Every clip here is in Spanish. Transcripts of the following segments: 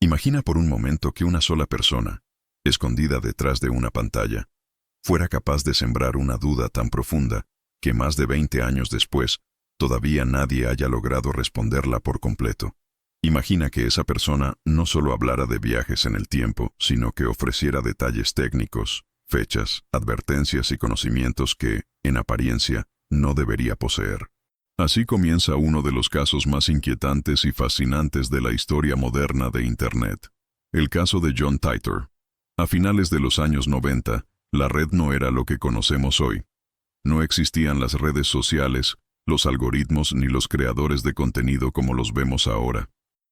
Imagina por un momento que una sola persona, escondida detrás de una pantalla, fuera capaz de sembrar una duda tan profunda que más de 20 años después, todavía nadie haya logrado responderla por completo. Imagina que esa persona no solo hablara de viajes en el tiempo, sino que ofreciera detalles técnicos, fechas, advertencias y conocimientos que, en apariencia, no debería poseer. Así comienza uno de los casos más inquietantes y fascinantes de la historia moderna de Internet. El caso de John Titor. A finales de los años 90, la red no era lo que conocemos hoy. No existían las redes sociales, los algoritmos ni los creadores de contenido como los vemos ahora.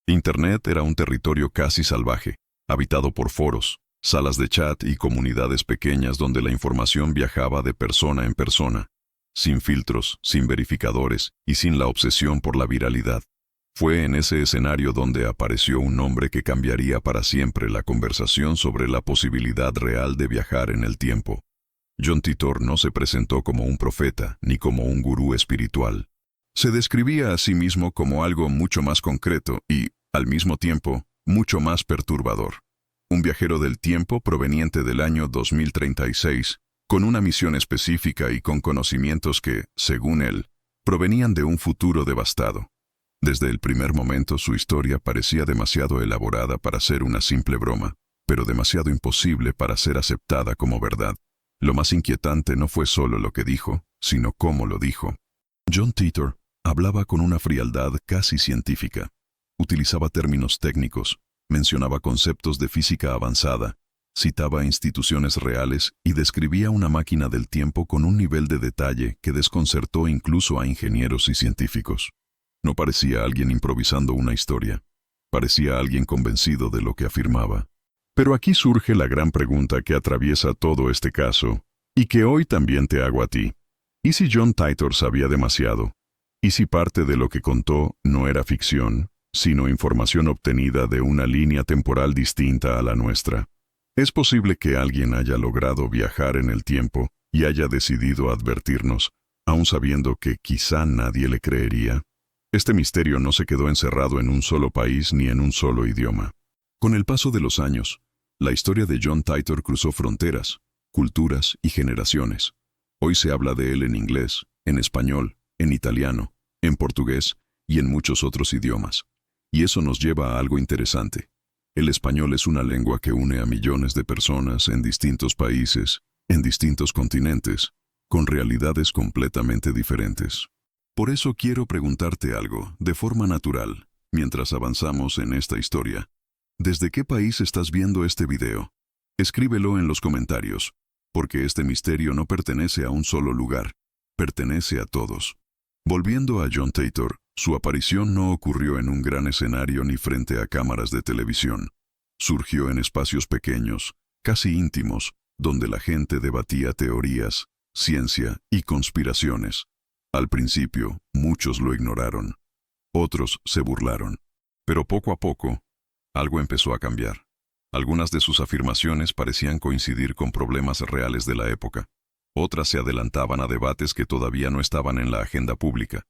Internet era un territorio casi salvaje, habitado por foros, salas de chat y comunidades pequeñas donde la información viajaba de persona en persona, sin filtros, sin verificadores y sin la obsesión por la viralidad. Fue en ese escenario donde apareció un nombre que cambiaría para siempre la conversación sobre la posibilidad real de viajar en el tiempo. John Titor no se presentó como un profeta ni como un gurú espiritual. Se describía a sí mismo como algo mucho más concreto y, al mismo tiempo, mucho más perturbador. Un viajero del tiempo proveniente del año 2036, con una misión específica y con conocimientos que, según él, provenían de un futuro devastado. Desde el primer momento su historia parecía demasiado elaborada para ser una simple broma, pero demasiado imposible para ser aceptada como verdad. Lo más inquietante no fue solo lo que dijo, sino cómo lo dijo. John Titor hablaba con una frialdad casi científica. Utilizaba términos técnicos, mencionaba conceptos de física avanzada, citaba instituciones reales y describía una máquina del tiempo con un nivel de detalle que desconcertó incluso a ingenieros y científicos. No parecía alguien improvisando una historia. Parecía alguien convencido de lo que afirmaba. Pero aquí surge la gran pregunta que atraviesa todo este caso, y que hoy también te hago a ti. ¿Y si John Titor sabía demasiado? ¿Y si parte de lo que contó no era ficción, sino información obtenida de una línea temporal distinta a la nuestra? ¿Es posible que alguien haya logrado viajar en el tiempo y haya decidido advertirnos, aun sabiendo que quizá nadie le creería? Este misterio no se quedó encerrado en un solo país ni en un solo idioma. Con el paso de los años, la historia de John Titor cruzó fronteras, culturas y generaciones. Hoy se habla de él en inglés, en español, en italiano, en portugués y en muchos otros idiomas. Y eso nos lleva a algo interesante. El español es una lengua que une a millones de personas en distintos países, en distintos continentes, con realidades completamente diferentes. Por eso quiero preguntarte algo, de forma natural, mientras avanzamos en esta historia. ¿Desde qué país estás viendo este video? Escríbelo en los comentarios, porque este misterio no pertenece a un solo lugar, pertenece a todos. Volviendo a John Titor, su aparición no ocurrió en un gran escenario ni frente a cámaras de televisión. Surgió en espacios pequeños, casi íntimos, donde la gente debatía teorías, ciencia y conspiraciones. Al principio, muchos lo ignoraron. Otros se burlaron. Pero poco a poco, algo empezó a cambiar. Algunas de sus afirmaciones parecían coincidir con problemas reales de la época. Otras se adelantaban a debates que todavía no estaban en la agenda pública.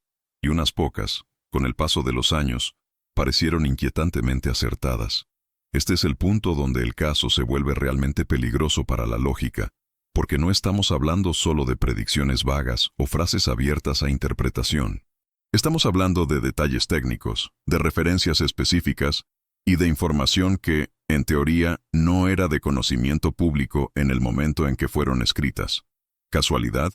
Y unas pocas, con el paso de los años, parecieron inquietantemente acertadas. Este es el punto donde el caso se vuelve realmente peligroso para la lógica, porque no estamos hablando solo de predicciones vagas o frases abiertas a interpretación. Estamos hablando de detalles técnicos, de referencias específicas y de información que, en teoría, no era de conocimiento público en el momento en que fueron escritas. ¿Casualidad?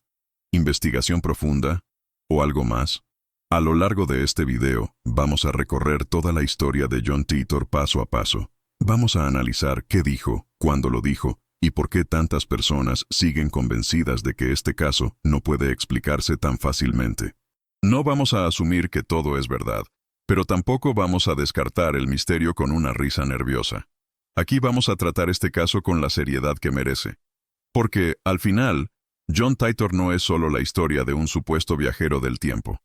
¿Investigación profunda? ¿O algo más? A lo largo de este video, vamos a recorrer toda la historia de John Titor paso a paso. Vamos a analizar qué dijo, cuándo lo dijo, y por qué tantas personas siguen convencidas de que este caso no puede explicarse tan fácilmente. No vamos a asumir que todo es verdad, pero tampoco vamos a descartar el misterio con una risa nerviosa. Aquí vamos a tratar este caso con la seriedad que merece. Porque, al final, John Titor no es solo la historia de un supuesto viajero del tiempo.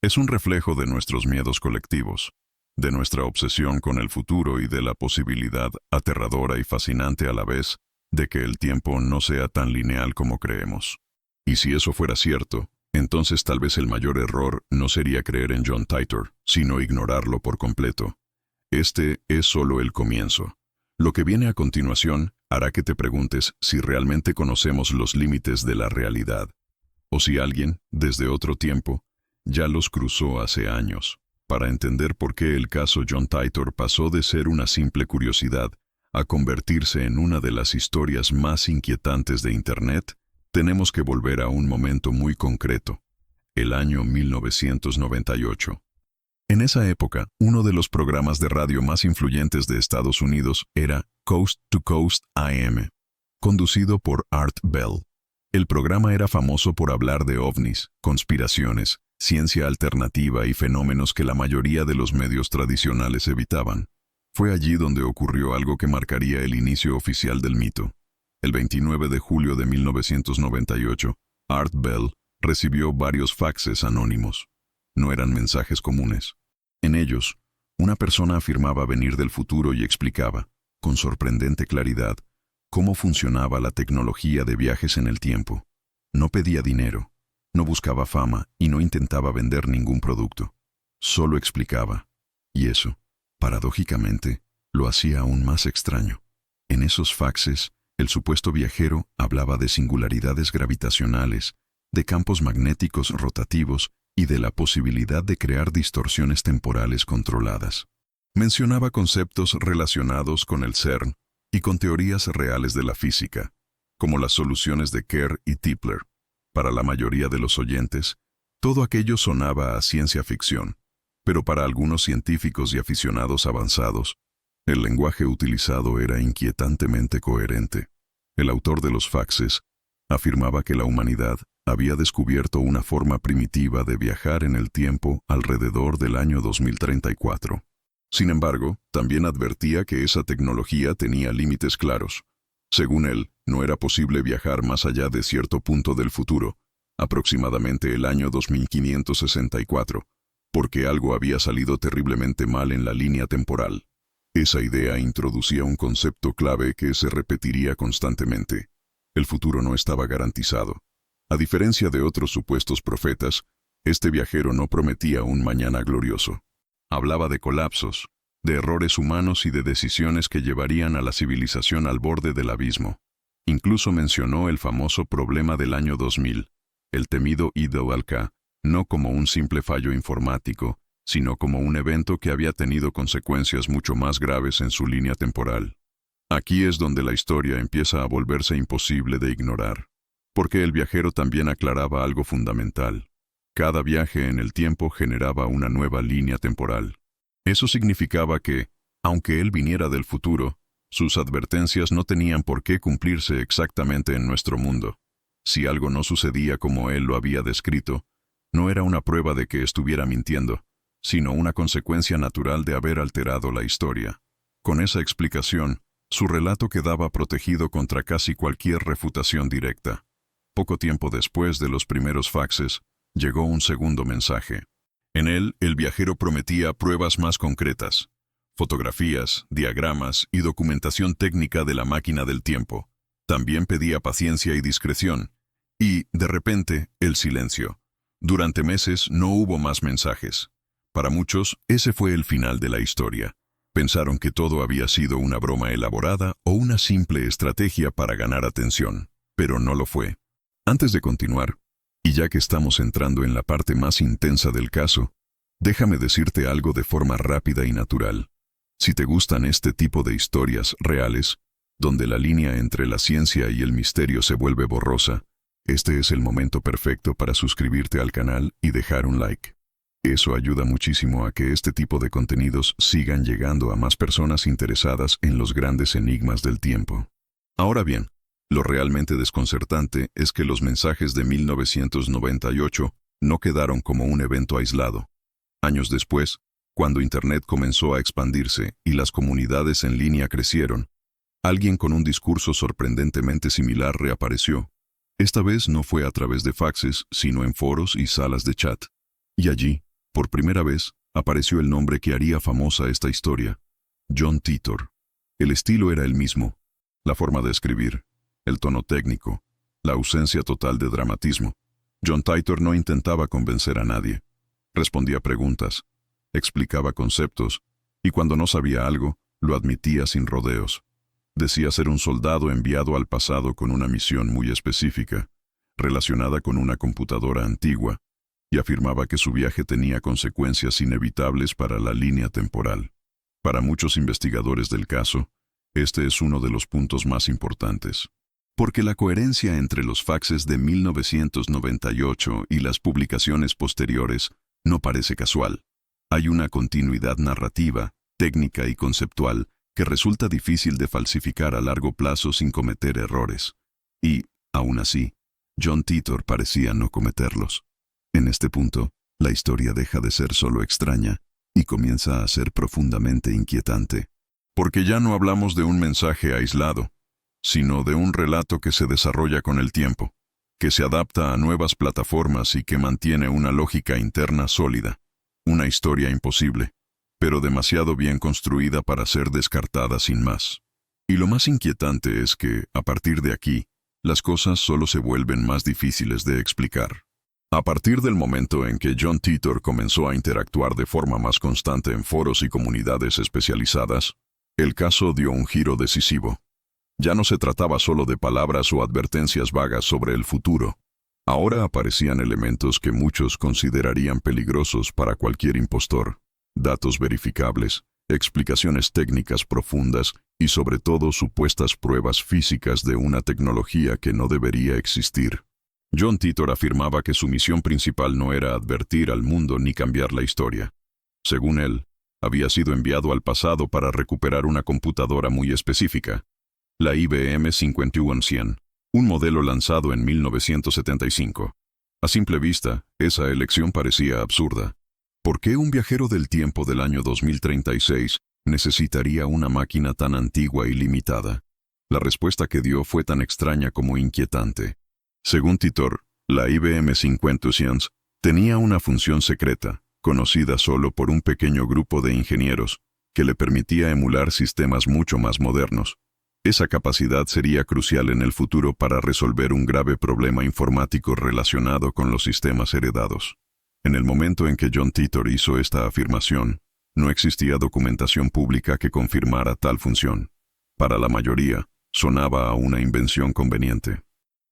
Es un reflejo de nuestros miedos colectivos, de nuestra obsesión con el futuro y de la posibilidad aterradora y fascinante a la vez de que el tiempo no sea tan lineal como creemos. Y si eso fuera cierto, entonces tal vez el mayor error no sería creer en John Titor, sino ignorarlo por completo. Este es solo el comienzo. Lo que viene a continuación hará que te preguntes si realmente conocemos los límites de la realidad, o si alguien, desde otro tiempo, ya los cruzó hace años. Para entender por qué el caso John Titor pasó de ser una simple curiosidad a convertirse en una de las historias más inquietantes de Internet, tenemos que volver a un momento muy concreto, el año 1998. En esa época, uno de los programas de radio más influyentes de Estados Unidos era Coast to Coast AM, conducido por Art Bell. El programa era famoso por hablar de ovnis, conspiraciones, ciencia alternativa y fenómenos que la mayoría de los medios tradicionales evitaban. Fue allí donde ocurrió algo que marcaría el inicio oficial del mito. El 29 de julio de 1998, Art Bell recibió varios faxes anónimos. No eran mensajes comunes. En ellos, una persona afirmaba venir del futuro y explicaba, con sorprendente claridad, cómo funcionaba la tecnología de viajes en el tiempo. No pedía dinero, no buscaba fama y no intentaba vender ningún producto. Solo explicaba. Y eso, paradójicamente, lo hacía aún más extraño. En esos faxes, el supuesto viajero hablaba de singularidades gravitacionales, de campos magnéticos rotativos y de la posibilidad de crear distorsiones temporales controladas. Mencionaba conceptos relacionados con el CERN y con teorías reales de la física, como las soluciones de Kerr y Tipler. Para la mayoría de los oyentes, todo aquello sonaba a ciencia ficción, pero para algunos científicos y aficionados avanzados, el lenguaje utilizado era inquietantemente coherente. El autor de los faxes afirmaba que la humanidad había descubierto una forma primitiva de viajar en el tiempo alrededor del año 2034. Sin embargo, también advertía que esa tecnología tenía límites claros. Según él, no era posible viajar más allá de cierto punto del futuro, aproximadamente el año 2564, porque algo había salido terriblemente mal en la línea temporal. Esa idea introducía un concepto clave que se repetiría constantemente. El futuro no estaba garantizado. A diferencia de otros supuestos profetas, este viajero no prometía un mañana glorioso. Hablaba de colapsos, de errores humanos y de decisiones que llevarían a la civilización al borde del abismo. Incluso mencionó el famoso problema del año 2000, el temido Eid al-Adha, no como un simple fallo informático, sino como un evento que había tenido consecuencias mucho más graves en su línea temporal. Aquí es donde la historia empieza a volverse imposible de ignorar, porque el viajero también aclaraba algo fundamental. Cada viaje en el tiempo generaba una nueva línea temporal. Eso significaba que, aunque él viniera del futuro, sus advertencias no tenían por qué cumplirse exactamente en nuestro mundo. Si algo no sucedía como él lo había descrito, no era una prueba de que estuviera mintiendo, sino una consecuencia natural de haber alterado la historia. Con esa explicación, su relato quedaba protegido contra casi cualquier refutación directa. Poco tiempo después de los primeros faxes, llegó un segundo mensaje. En él, el viajero prometía pruebas más concretas, fotografías, diagramas y documentación técnica de la máquina del tiempo. También pedía paciencia y discreción. Y, de repente, el silencio. Durante meses no hubo más mensajes. Para muchos, ese fue el final de la historia. Pensaron que todo había sido una broma elaborada o una simple estrategia para ganar atención, pero no lo fue. Antes de continuar, y ya que estamos entrando en la parte más intensa del caso, déjame decirte algo de forma rápida y natural. Si te gustan este tipo de historias reales, donde la línea entre la ciencia y el misterio se vuelve borrosa, este es el momento perfecto para suscribirte al canal y dejar un like. Eso ayuda muchísimo a que este tipo de contenidos sigan llegando a más personas interesadas en los grandes enigmas del tiempo. Ahora bien, lo realmente desconcertante es que los mensajes de 1998 no quedaron como un evento aislado. Años después, cuando Internet comenzó a expandirse y las comunidades en línea crecieron, alguien con un discurso sorprendentemente similar reapareció. Esta vez no fue a través de faxes, sino en foros y salas de chat. Y allí, por primera vez, apareció el nombre que haría famosa esta historia: John Titor. El estilo era el mismo, la forma de escribir, el tono técnico, la ausencia total de dramatismo. John Titor no intentaba convencer a nadie. Respondía preguntas, explicaba conceptos Y cuando no sabía algo, lo admitía sin rodeos. Decía ser un soldado enviado al pasado con una misión muy específica, relacionada con una computadora antigua, y afirmaba que su viaje tenía consecuencias inevitables para la línea temporal. Para muchos investigadores del caso, este es uno de los puntos más importantes. Porque la coherencia entre los faxes de 1998 y las publicaciones posteriores no parece casual. Hay una continuidad narrativa, técnica y conceptual que resulta difícil de falsificar a largo plazo sin cometer errores. Y, aún así, John Titor parecía no cometerlos. En este punto, la historia deja de ser solo extraña y comienza a ser profundamente inquietante. Porque ya no hablamos de un mensaje aislado, sino de un relato que se desarrolla con el tiempo, que se adapta a nuevas plataformas y que mantiene una lógica interna sólida. Una historia imposible, pero demasiado bien construida para ser descartada sin más. Y lo más inquietante es que, a partir de aquí, las cosas solo se vuelven más difíciles de explicar. A partir del momento en que John Titor comenzó a interactuar de forma más constante en foros y comunidades especializadas, el caso dio un giro decisivo. Ya no se trataba solo de palabras o advertencias vagas sobre el futuro. Ahora aparecían elementos que muchos considerarían peligrosos para cualquier impostor. Datos verificables, explicaciones técnicas profundas y sobre todo supuestas pruebas físicas de una tecnología que no debería existir. John Titor afirmaba que su misión principal no era advertir al mundo ni cambiar la historia. Según él, había sido enviado al pasado para recuperar una computadora muy específica, la IBM 5100, un modelo lanzado en 1975. A simple vista, esa elección parecía absurda. ¿Por qué un viajero del tiempo del año 2036 necesitaría una máquina tan antigua y limitada? La respuesta que dio fue tan extraña como inquietante. Según Titor, la IBM 5100 tenía una función secreta, conocida solo por un pequeño grupo de ingenieros, que le permitía emular sistemas mucho más modernos. Esa capacidad sería crucial en el futuro para resolver un grave problema informático relacionado con los sistemas heredados. En el momento en que John Titor hizo esta afirmación, no existía documentación pública que confirmara tal función. Para la mayoría, sonaba a una invención conveniente.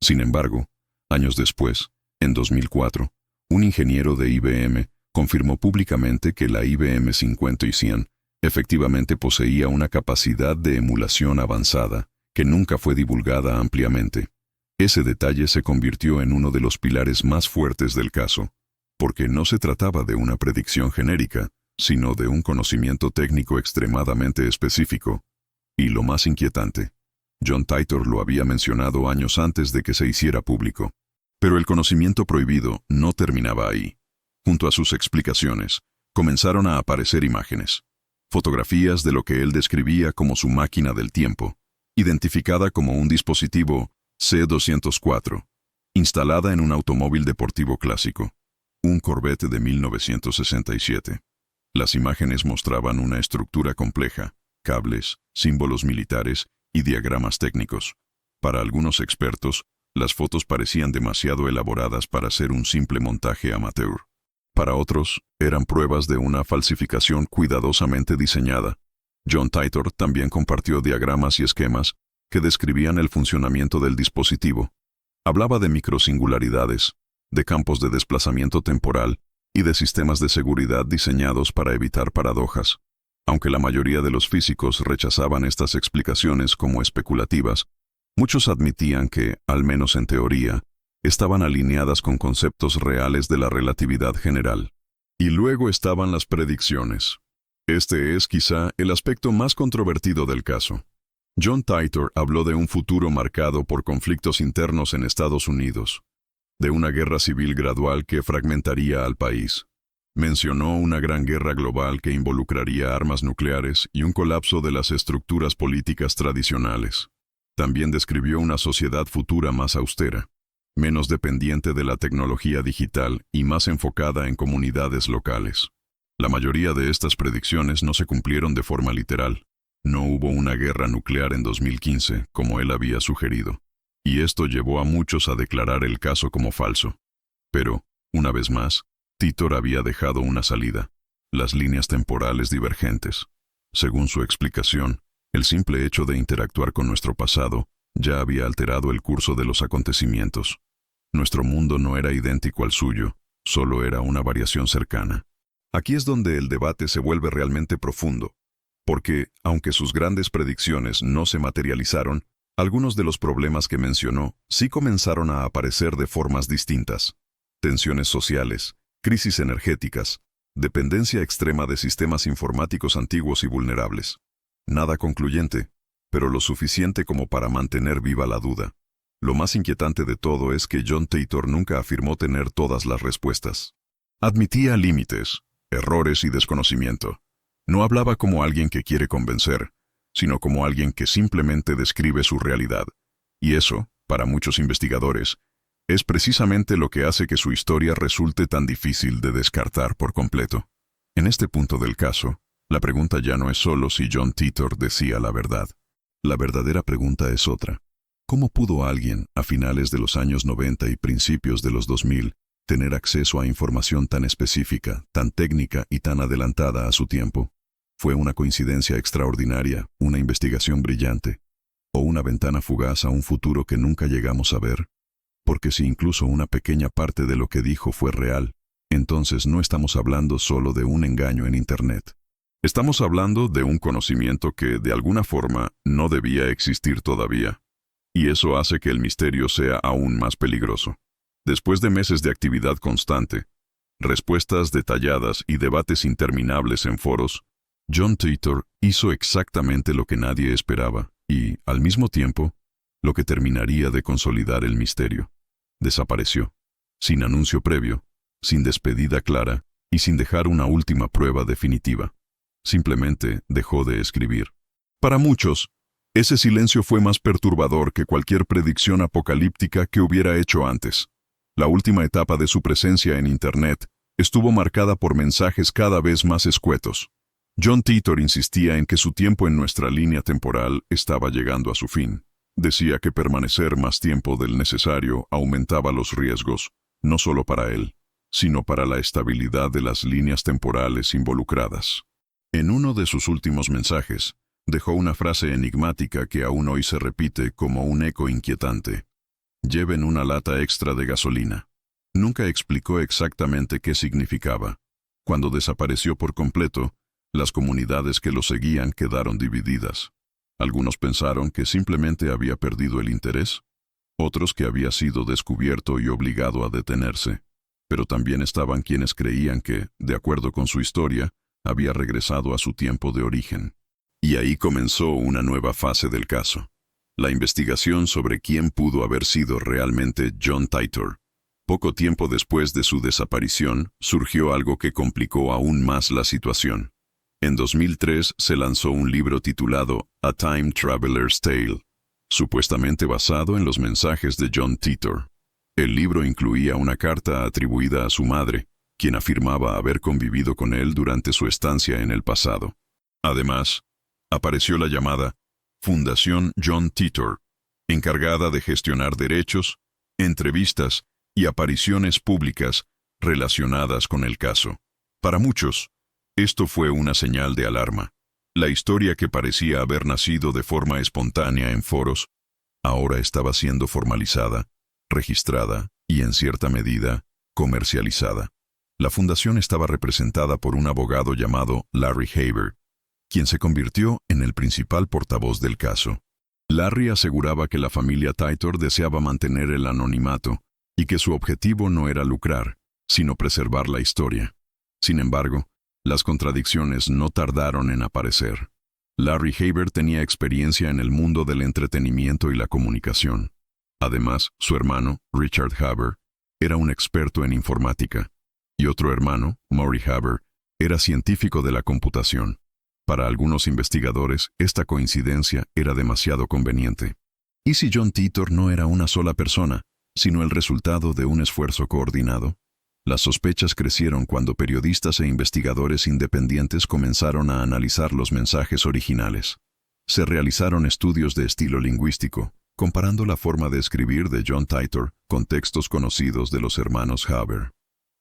Sin embargo, años después, en 2004, un ingeniero de IBM confirmó públicamente que la IBM 5100 efectivamente poseía una capacidad de emulación avanzada, que nunca fue divulgada ampliamente. Ese detalle se convirtió en uno de los pilares más fuertes del caso, porque no se trataba de una predicción genérica, sino de un conocimiento técnico extremadamente específico. Y lo más inquietante, John Titor lo había mencionado años antes de que se hiciera público. Pero el conocimiento prohibido no terminaba ahí. Junto a sus explicaciones, comenzaron a aparecer imágenes. Fotografías de lo que él describía como su máquina del tiempo, identificada como un dispositivo C-204, instalada en un automóvil deportivo clásico, un Corvette de 1967. Las imágenes mostraban una estructura compleja, cables, símbolos militares y diagramas técnicos. Para algunos expertos, las fotos parecían demasiado elaboradas para ser un simple montaje amateur. Para otros, eran pruebas de una falsificación cuidadosamente diseñada. John Titor también compartió diagramas y esquemas que describían el funcionamiento del dispositivo. Hablaba de microsingularidades, de campos de desplazamiento temporal y de sistemas de seguridad diseñados para evitar paradojas. Aunque la mayoría de los físicos rechazaban estas explicaciones como especulativas, muchos admitían que, al menos en teoría, estaban alineadas con conceptos reales de la relatividad general. Y luego estaban las predicciones. Este es quizá el aspecto más controvertido del caso. John Titor habló de un futuro marcado por conflictos internos en Estados Unidos, de una guerra civil gradual que fragmentaría al país. Mencionó una gran guerra global que involucraría armas nucleares y un colapso de las estructuras políticas tradicionales. También describió una sociedad futura más austera, menos dependiente de la tecnología digital y más enfocada en comunidades locales. La mayoría de estas predicciones no se cumplieron de forma literal. No hubo una guerra nuclear en 2015, como él había sugerido, y esto llevó a muchos a declarar el caso como falso. Pero, una vez más, Titor había dejado una salida: las líneas temporales divergentes. Según su explicación, el simple hecho de interactuar con nuestro pasado ya había alterado el curso de los acontecimientos. Nuestro mundo no era idéntico al suyo, solo era una variación cercana. Aquí es donde el debate se vuelve realmente profundo, porque, aunque sus grandes predicciones no se materializaron, algunos de los problemas que mencionó sí comenzaron a aparecer de formas distintas. Tensiones sociales, crisis energéticas, dependencia extrema de sistemas informáticos antiguos y vulnerables. Nada concluyente, pero lo suficiente como para mantener viva la duda. Lo más inquietante de todo es que John Titor nunca afirmó tener todas las respuestas. Admitía límites, errores y desconocimiento. No hablaba como alguien que quiere convencer, sino como alguien que simplemente describe su realidad. Y eso, para muchos investigadores, es precisamente lo que hace que su historia resulte tan difícil de descartar por completo. En este punto del caso, la pregunta ya no es solo si John Titor decía la verdad. La verdadera pregunta es otra. ¿Cómo pudo alguien, a finales de los años 90 y principios de los 2000, tener acceso a información tan específica, tan técnica y tan adelantada a su tiempo? ¿Fue una coincidencia extraordinaria, una investigación brillante, o una ventana fugaz a un futuro que nunca llegamos a ver? Porque si incluso una pequeña parte de lo que dijo fue real, entonces no estamos hablando solo de un engaño en Internet. Estamos hablando de un conocimiento que, de alguna forma, no debía existir todavía. Y eso hace que el misterio sea aún más peligroso. Después de meses de actividad constante, respuestas detalladas y debates interminables en foros, John Titor hizo exactamente lo que nadie esperaba y, al mismo tiempo, lo que terminaría de consolidar el misterio. Desapareció, sin anuncio previo, sin despedida clara y sin dejar una última prueba definitiva. Simplemente dejó de escribir. Para muchos, ese silencio fue más perturbador que cualquier predicción apocalíptica que hubiera hecho antes. La última etapa de su presencia en Internet estuvo marcada por mensajes cada vez más escuetos. John Titor insistía en que su tiempo en nuestra línea temporal estaba llegando a su fin. Decía que permanecer más tiempo del necesario aumentaba los riesgos, no solo para él, sino para la estabilidad de las líneas temporales involucradas. En uno de sus últimos mensajes, dejó una frase enigmática que aún hoy se repite como un eco inquietante. Lleven una lata extra de gasolina. Nunca explicó exactamente qué significaba. Cuando desapareció por completo, las comunidades que lo seguían quedaron divididas. Algunos pensaron que simplemente había perdido el interés, otros que había sido descubierto y obligado a detenerse. Pero también estaban quienes creían que, de acuerdo con su historia, había regresado a su tiempo de origen. Y ahí comenzó una nueva fase del caso. La investigación sobre quién pudo haber sido realmente John Titor. Poco tiempo después de su desaparición, surgió algo que complicó aún más la situación. En 2003 se lanzó un libro titulado A Time Traveler's Tale, supuestamente basado en los mensajes de John Titor. El libro incluía una carta atribuida a su madre, quien afirmaba haber convivido con él durante su estancia en el pasado. Además, apareció la llamada Fundación John Titor, encargada de gestionar derechos, entrevistas y apariciones públicas relacionadas con el caso. Para muchos, esto fue una señal de alarma. La historia que parecía haber nacido de forma espontánea en foros, ahora estaba siendo formalizada, registrada y, en cierta medida, comercializada. La fundación estaba representada por un abogado llamado Larry Haber, quien se convirtió en el principal portavoz del caso. Larry aseguraba que la familia Titor deseaba mantener el anonimato y que su objetivo no era lucrar, sino preservar la historia. Sin embargo, las contradicciones no tardaron en aparecer. Larry Haber tenía experiencia en el mundo del entretenimiento y la comunicación. Además, su hermano, Richard Haber, era un experto en informática, y otro hermano, Maury Haber, era científico de la computación. Para algunos investigadores, esta coincidencia era demasiado conveniente. ¿Y si John Titor no era una sola persona, sino el resultado de un esfuerzo coordinado? Las sospechas crecieron cuando periodistas e investigadores independientes comenzaron a analizar los mensajes originales. Se realizaron estudios de estilo lingüístico, comparando la forma de escribir de John Titor con textos conocidos de los hermanos Haber.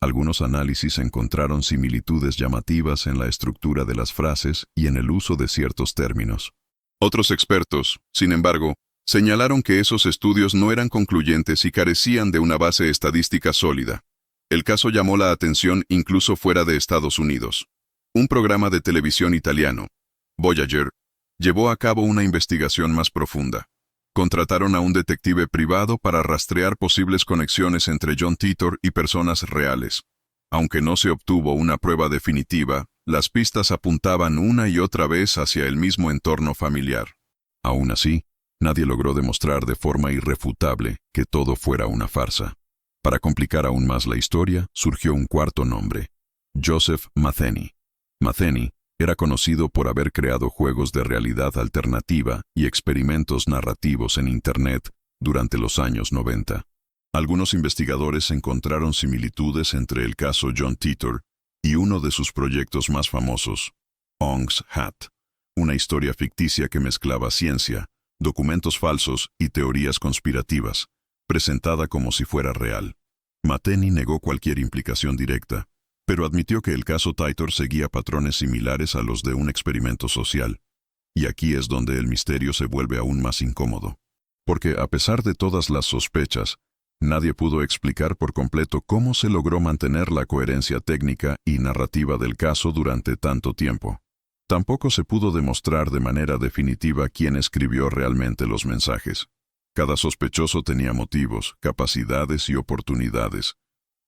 Algunos análisis encontraron similitudes llamativas en la estructura de las frases y en el uso de ciertos términos. Otros expertos, sin embargo, señalaron que esos estudios no eran concluyentes y carecían de una base estadística sólida. El caso llamó la atención incluso fuera de Estados Unidos. Un programa de televisión italiano, Voyager, llevó a cabo una investigación más profunda. Contrataron a un detective privado para rastrear posibles conexiones entre John Titor y personas reales. Aunque no se obtuvo una prueba definitiva, las pistas apuntaban una y otra vez hacia el mismo entorno familiar. Aún así, nadie logró demostrar de forma irrefutable que todo fuera una farsa. Para complicar aún más la historia, surgió un cuarto nombre: Joseph Matheny. Matheny era conocido por haber creado juegos de realidad alternativa y experimentos narrativos en Internet durante los años 90. Algunos investigadores encontraron similitudes entre el caso John Titor y uno de sus proyectos más famosos, Ong's Hat, una historia ficticia que mezclaba ciencia, documentos falsos y teorías conspirativas, presentada como si fuera real. Matheny negó cualquier implicación directa, pero admitió que el caso Titor seguía patrones similares a los de un experimento social. Y aquí es donde el misterio se vuelve aún más incómodo. Porque a pesar de todas las sospechas, nadie pudo explicar por completo cómo se logró mantener la coherencia técnica y narrativa del caso durante tanto tiempo. Tampoco se pudo demostrar de manera definitiva quién escribió realmente los mensajes. Cada sospechoso tenía motivos, capacidades y oportunidades,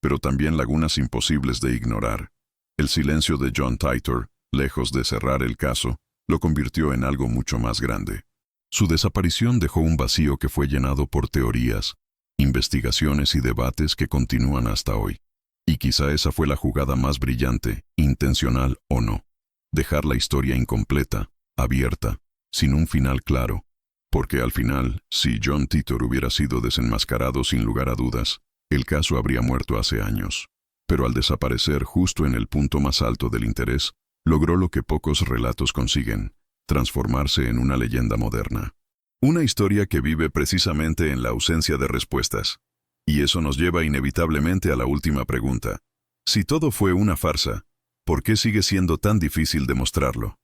pero también lagunas imposibles de ignorar. El silencio de John Titor, lejos de cerrar el caso, lo convirtió en algo mucho más grande. Su desaparición dejó un vacío que fue llenado por teorías, investigaciones y debates que continúan hasta hoy. Y quizá esa fue la jugada más brillante, intencional o no. Dejar la historia incompleta, abierta, sin un final claro. Porque al final, si John Titor hubiera sido desenmascarado sin lugar a dudas, el caso habría muerto hace años. Pero al desaparecer justo en el punto más alto del interés, logró lo que pocos relatos consiguen: transformarse en una leyenda moderna. Una historia que vive precisamente en la ausencia de respuestas. Y eso nos lleva inevitablemente a la última pregunta. Si todo fue una farsa, ¿por qué sigue siendo tan difícil demostrarlo?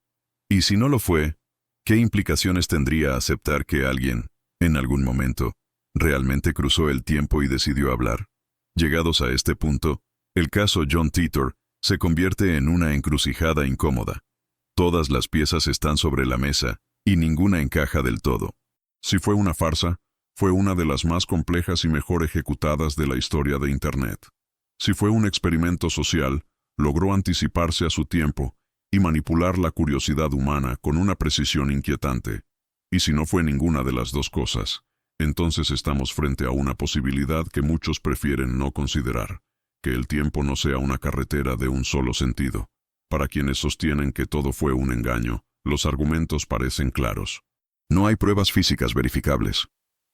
Y si no lo fue, ¿qué implicaciones tendría aceptar que alguien, en algún momento, realmente cruzó el tiempo y decidió hablar? Llegados a este punto, el caso John Titor se convierte en una encrucijada incómoda. Todas las piezas están sobre la mesa, y ninguna encaja del todo. Si fue una farsa, fue una de las más complejas y mejor ejecutadas de la historia de Internet. Si fue un experimento social, logró anticiparse a su tiempo y manipular la curiosidad humana con una precisión inquietante. Y si no fue ninguna de las dos cosas, entonces estamos frente a una posibilidad que muchos prefieren no considerar: que el tiempo no sea una carretera de un solo sentido. Para quienes sostienen que todo fue un engaño, los argumentos parecen claros. No hay pruebas físicas verificables.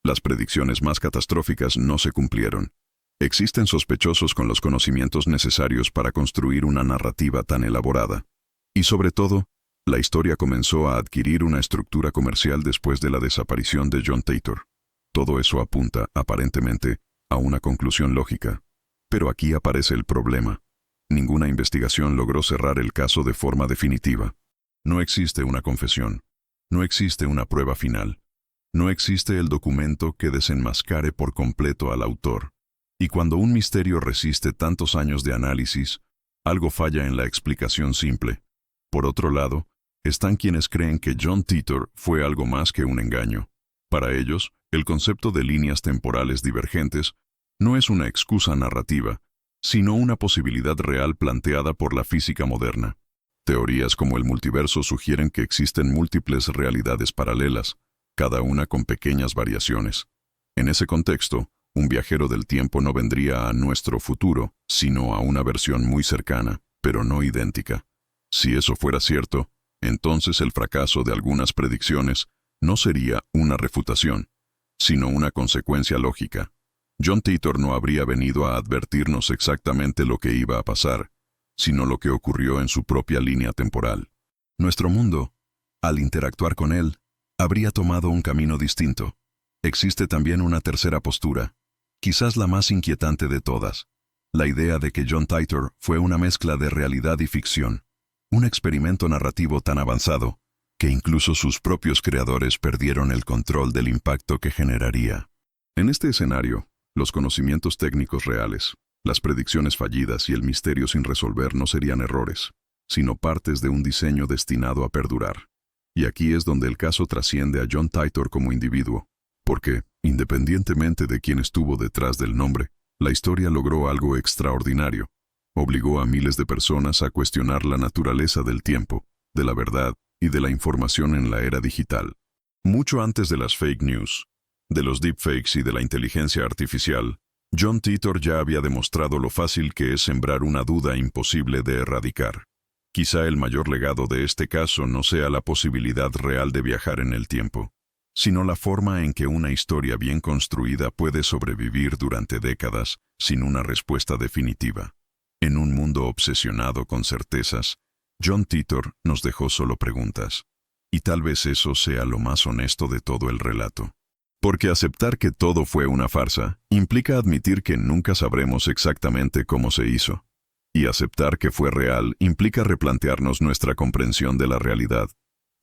Las predicciones más catastróficas no se cumplieron. Existen sospechosos con los conocimientos necesarios para construir una narrativa tan elaborada. Y sobre todo, la historia comenzó a adquirir una estructura comercial después de la desaparición de John Titor. Todo eso apunta, aparentemente, a una conclusión lógica. Pero aquí aparece el problema. Ninguna investigación logró cerrar el caso de forma definitiva. No existe una confesión. No existe una prueba final. No existe el documento que desenmascare por completo al autor. Y cuando un misterio resiste tantos años de análisis, algo falla en la explicación simple. Por otro lado, están quienes creen que John Titor fue algo más que un engaño. Para ellos, el concepto de líneas temporales divergentes no es una excusa narrativa, sino una posibilidad real planteada por la física moderna. Teorías como el multiverso sugieren que existen múltiples realidades paralelas, cada una con pequeñas variaciones. En ese contexto, un viajero del tiempo no vendría a nuestro futuro, sino a una versión muy cercana, pero no idéntica. Si eso fuera cierto, entonces el fracaso de algunas predicciones no sería una refutación, sino una consecuencia lógica. John Titor no habría venido a advertirnos exactamente lo que iba a pasar, sino lo que ocurrió en su propia línea temporal. Nuestro mundo, al interactuar con él, habría tomado un camino distinto. Existe también una tercera postura, quizás la más inquietante de todas: la idea de que John Titor fue una mezcla de realidad y ficción, un experimento narrativo tan avanzado que incluso sus propios creadores perdieron el control del impacto que generaría. En este escenario, los conocimientos técnicos reales, las predicciones fallidas y el misterio sin resolver no serían errores, sino partes de un diseño destinado a perdurar. Y aquí es donde el caso trasciende a John Titor como individuo, porque, independientemente de quién estuvo detrás del nombre, la historia logró algo extraordinario. Obligó a miles de personas a cuestionar la naturaleza del tiempo, de la verdad y de la información en la era digital. Mucho antes de las fake news, de los deepfakes y de la inteligencia artificial, John Titor ya había demostrado lo fácil que es sembrar una duda imposible de erradicar. Quizá el mayor legado de este caso no sea la posibilidad real de viajar en el tiempo, sino la forma en que una historia bien construida puede sobrevivir durante décadas sin una respuesta definitiva. En un mundo obsesionado con certezas, John Titor nos dejó solo preguntas, y tal vez eso sea lo más honesto de todo el relato. Porque aceptar que todo fue una farsa implica admitir que nunca sabremos exactamente cómo se hizo. Y aceptar que fue real implica replantearnos nuestra comprensión de la realidad.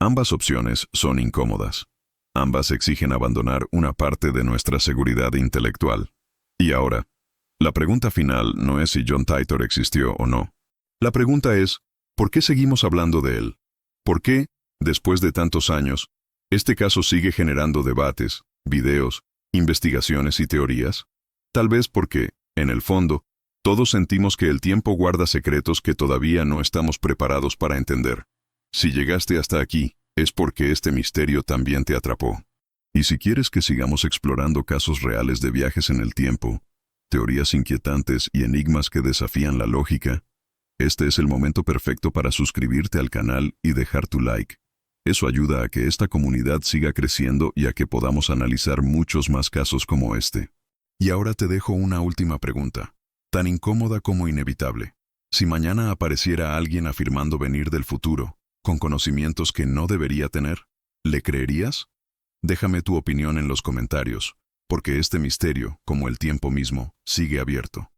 Ambas opciones son incómodas. Ambas exigen abandonar una parte de nuestra seguridad intelectual. Y ahora, la pregunta final no es si John Titor existió o no. La pregunta es, ¿por qué seguimos hablando de él? ¿Por qué, después de tantos años, este caso sigue generando debates, videos, investigaciones y teorías? Tal vez porque, en el fondo, todos sentimos que el tiempo guarda secretos que todavía no estamos preparados para entender. Si llegaste hasta aquí, es porque este misterio también te atrapó. Y si quieres que sigamos explorando casos reales de viajes en el tiempo, teorías inquietantes y enigmas que desafían la lógica, este es el momento perfecto para suscribirte al canal y dejar tu like. Eso ayuda a que esta comunidad siga creciendo y a que podamos analizar muchos más casos como este. Y ahora te dejo una última pregunta, tan incómoda como inevitable. Si mañana apareciera alguien afirmando venir del futuro, con conocimientos que no debería tener, ¿le creerías? Déjame tu opinión en los comentarios, porque este misterio, como el tiempo mismo, sigue abierto.